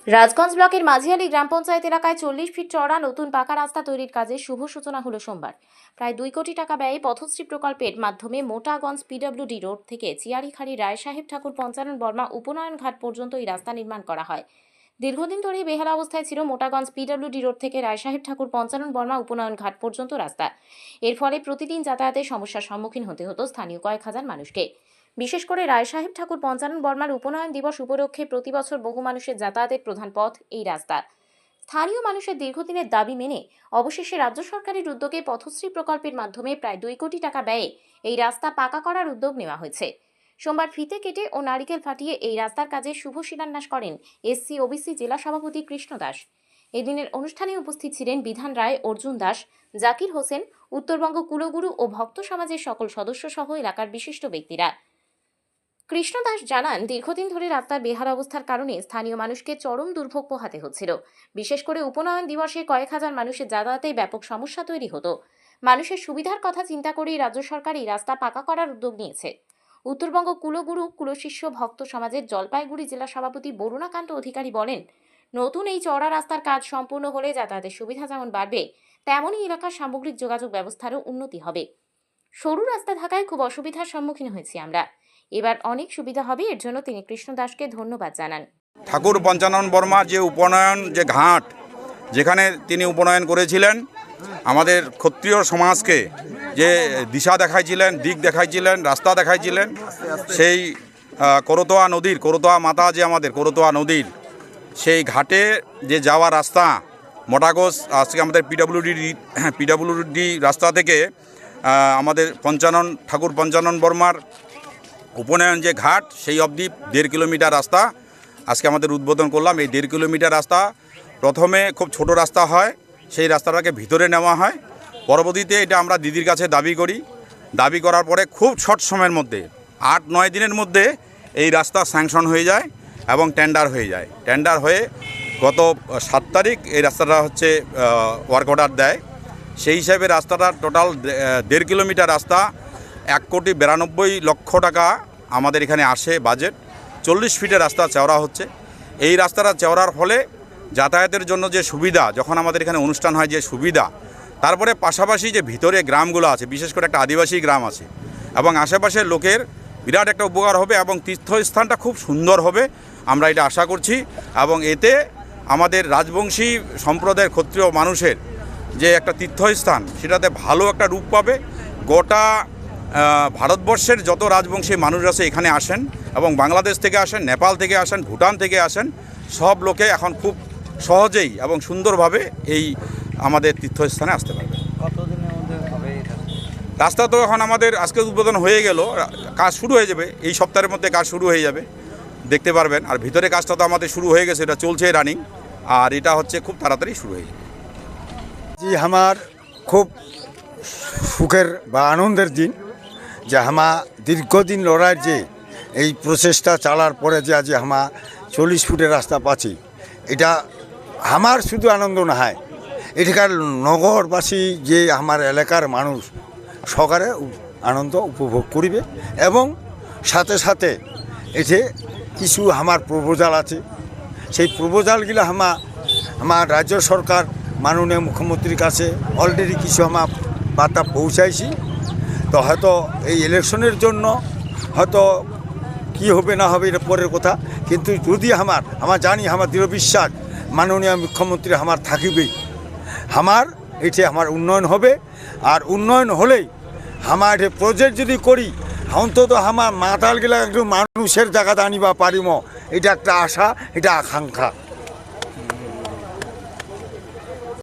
রাজগঞ্জ ব্লকের মাঝিয়ালি গ্রাম পঞ্চায়েত এলাকায় 40 ফিট চওড়া নতুন পাকা রাস্তা তৈরির কাজে শুভ সূচনা হলো সোমবার। প্রায় 2 কোটি টাকা ব্যয়ে পথশ্রী প্রকল্পের মাধ্যমে মোটাগঞ্জ পিডব্লিউডি রোড থেকে চিয়ারিখাড়ি রায়সাহেব ঠাকুর পঞ্চানন বর্মা উপনয়ন ঘাট পর্যন্ত এই রাস্তা নির্মাণ করা হয়। দীর্ঘদিন ধরে বেহাল অবস্থায় ছিল মোটাগঞ্জ পিডব্লিউডি রোড থেকে রায়সাহেব ঠাকুর পঞ্চানন বর্মা উপনয়ন ঘাট পর্যন্ত রাস্তা। এর ফলে প্রতিদিন যাতায়াতের সমস্যার সম্মুখীন হতে হতো স্থানীয় কয়েক হাজার মানুষকে। বিশেষ করে রায়সাহেব ঠাকুর পঞ্চানন বর্মার উপনয়ন দিবস উপলক্ষে প্রতি বছর বহু মানুষের যাতায়াতের প্রধান পথ এই রাস্তা। স্থানীয় মানুষের দীর্ঘদিনের দাবি মেনে অবশেষে রাজ্য সরকারের উদ্যোগে পথশ্রী প্রকল্পের মাধ্যমে প্রায় 2 কোটি টাকা ব্যয়ে এই রাস্তা পাকা করার উদ্যোগ নেওয়া হয়েছে। সোমবার ফিতে কেটে ও নারিকেল ফাটিয়ে এই রাস্তার কাজে শুভ শিলান্যাস করেন এসসি ওবিসি জেলা সভাপতি কৃষ্ণ দাস। এদিনের অনুষ্ঠানে উপস্থিত ছিলেন বিধান রায়, অর্জুন দাস, জাকির হোসেন, উত্তরবঙ্গ কুলগুরু ও ভক্ত সমাজের সকল সদস্য সহ এলাকার বিশিষ্ট ব্যক্তিরা। কৃষ্ণ দাস জানান, দীর্ঘদিন ধরে রাস্তার বেহাল অবস্থার কারণে স্থানীয় মানুষকে চরম দুর্ভোগ পোহাতে হচ্ছিল। বিশেষ করে উপনয়ন দিবসে কয়েক হাজার মানুষের যাতায়াতে ব্যাপক সমস্যা তৈরি হতো। মানুষের সুবিধার কথা চিন্তা করেই রাজ্য সরকার এই রাস্তা পাকা করার উদ্যোগ নিয়েছে। উত্তরবঙ্গ কুলগুরু কুলশিষ্য ভক্ত সমাজের জলপাইগুড়ি জেলা সভাপতি বরুণাকান্ত অধিকারী বলেন, নতুন এই চওড়া রাস্তার কাজ সম্পূর্ণ হলে যাতায়াতের সুবিধা যেমন বাড়বে, তেমনই এলাকার সামগ্রিক যোগাযোগ ব্যবস্থারও উন্নতি হবে। সরু রাস্তা থাকায় খুব অসুবিধার সম্মুখীন হয়েছি আমরা। এবার অনেক সুবিধা হবে, এর জন্য তিনি কৃষ্ণ দাসকে ধন্যবাদ জানান। ঠাকুর পঞ্চানন বর্মা যে উপনয়ন যে ঘাট যেখানে তিনি উপনয়ন করেছিলেন, আমাদের ক্ষত্রিয় সমাজকে যে দিশা দেখাইছিলেন, দিক দেখাইছিলেন, রাস্তা দেখাইছিলেন, সেই করতোয়া নদীর, করতোয়া মাতা যে আমাদের করতোয়া নদীর সেই ঘাটে যে যাওয়া রাস্তা মোটাগোজ আজকে আমাদের পিডব্লিউডি রাস্তা থেকে আমাদের ঠাকুর পঞ্চানন বর্মার উপনয়ন যে ঘাট সেই অবধি 1.5 কিলোমিটার রাস্তা আজকে আমাদের উদ্বোধন করলাম। এই 1.5 কিলোমিটার রাস্তা প্রথমে খুব ছোট রাস্তা হয়, সেই রাস্তাটাকে ভিতরে নেওয়া হয়। পরবর্তীতে এটা আমরা দিদির কাছে দাবি করার পরে খুব শর্ট সময়ের মধ্যে 8-9 দিনের মধ্যে এই রাস্তা স্যাংশন হয়ে যায় এবং টেন্ডার হয়ে যায়। টেন্ডার হয়ে গত 7 তারিখ এই রাস্তাটা হচ্ছে ওয়ার্ক অর্ডার দেয়। সেই হিসাবে রাস্তাটা টোটাল 1.5 কিলোমিটার রাস্তা 1,92,00,000 টাকা আমাদের এখানে আসে বাজেট। 40 ফিটের রাস্তা চওড়া হচ্ছে। এই রাস্তাটা চওড়ার ফলে যাতায়াতের জন্য যে সুবিধা, যখন আমাদের এখানে অনুষ্ঠান হয় যে সুবিধা, তারপরে পাশাপাশি যে ভিতরে গ্রামগুলো আছে, বিশেষ করে একটা আদিবাসী গ্রাম আছে এবং আশেপাশের লোকের বিরাট একটা উপকার হবে এবং তীর্থস্থানটা খুব সুন্দর হবে, আমরা এটা আশা করছি। এবং এতে আমাদের রাজবংশী সম্প্রদায়ের ক্ষত্রিয় মানুষের যে একটা তীর্থস্থান, সেটাতে ভালো একটা রূপ পাবে। গোটা ভারতবর্ষের যত রাজবংশী মানুষ আছে এখানে আসেন এবং বাংলাদেশ থেকে আসেন, নেপাল থেকে আসেন, ভুটান থেকে আসেন, সব লোকে এখন খুব সহজেই এবং সুন্দরভাবে এই আমাদের তীর্থস্থানে আসতে পারবে। রাস্তা তো এখন আমাদের আজকে উদ্বোধন হয়ে গেল, কাজ শুরু হয়ে যাবে, এই সপ্তাহের মধ্যে কাজ শুরু হয়ে যাবে, দেখতে পারবেন। আর ভিতরে কাজটা তো আমাদের শুরু হয়ে গেছে, এটা চলছে রানিং, আর এটা হচ্ছে খুব তাড়াতাড়ি শুরু হয়ে যাবে। জি, আমার খুব সুখের বা আনন্দের দিন যে আমার দীর্ঘদিন লড়াইয়ের যে এই প্রচেষ্টা চালার পরে যে আজ আমার 40 ফুটের রাস্তা পাচ্ছি, এটা আমার শুধু আনন্দ না হয়, এখানকার নগরবাসী যে আমার এলাকার মানুষ সকালে আনন্দ উপভোগ করবে। এবং সাথে সাথে এতে কিছু আমার প্রপোজাল আছে, সেই প্রপোজালগুলো আমার রাজ্য সরকার মাননীয় মুখ্যমন্ত্রীর কাছে অলরেডি কিছু আমার বার্তা পৌঁছাইছি। তো হয়তো এই ইলেকশনের জন্য হয়তো কি হবে না হবে এটা পরের কথা, কিন্তু যদি আমার জানি, আমার দৃঢ় বিশ্বাস মাননীয় মুখ্যমন্ত্রী আমার থাকিবেই, এটি আমার উন্নয়ন হবে। আর উন্নয়ন হলেই আমার এটি প্রজেক্ট যদি করি, অন্তত আমার মাতালগুলা একটু মানুষের জায়গাতে আনিবা পারিম, এটা একটা আশা, এটা আকাঙ্ক্ষা।